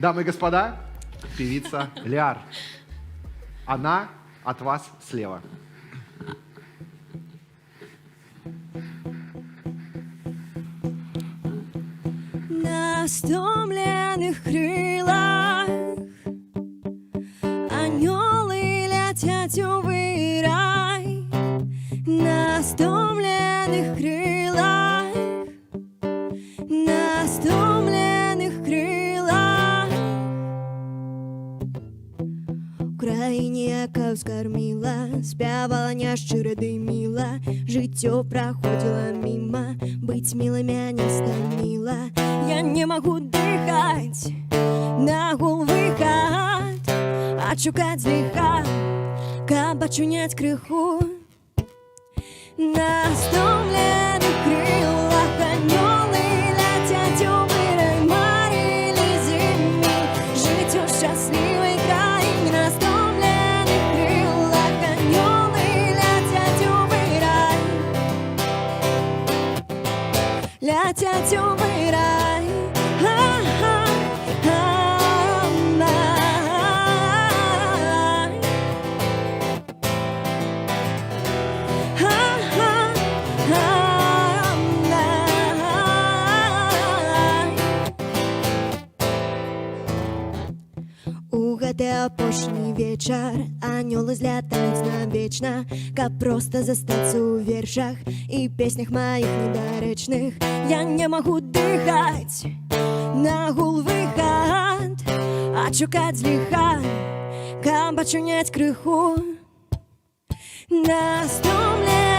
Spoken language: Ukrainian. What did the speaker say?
Дамы и господа, певица Ляр. Она от вас слева. На стомленных крылах анёлы летят в рай. На стомленных крылах, на стомленных крылах. Україні, яка вскормила, спявала няшчыра дымила, жыццё проходило мимо, быть милой меня стомила. Я не могу дыхать на гул выход, отшукать злиха, каб ачуняць крыху. На стомленых крылах анёлы летят у вырай, марили зімі, жыццё шчаслівай краіне. На стомленых крылах анёлы летят у вырай, летят у вырай. У гэты апошні вечар анёлы злятаюць навечна, каб проста застацца ў вершах і песнях маіх недарэчных. Я не магу дыхаць на гул выход, адшукаць зліха, каб ачуняць крыху. На стомленых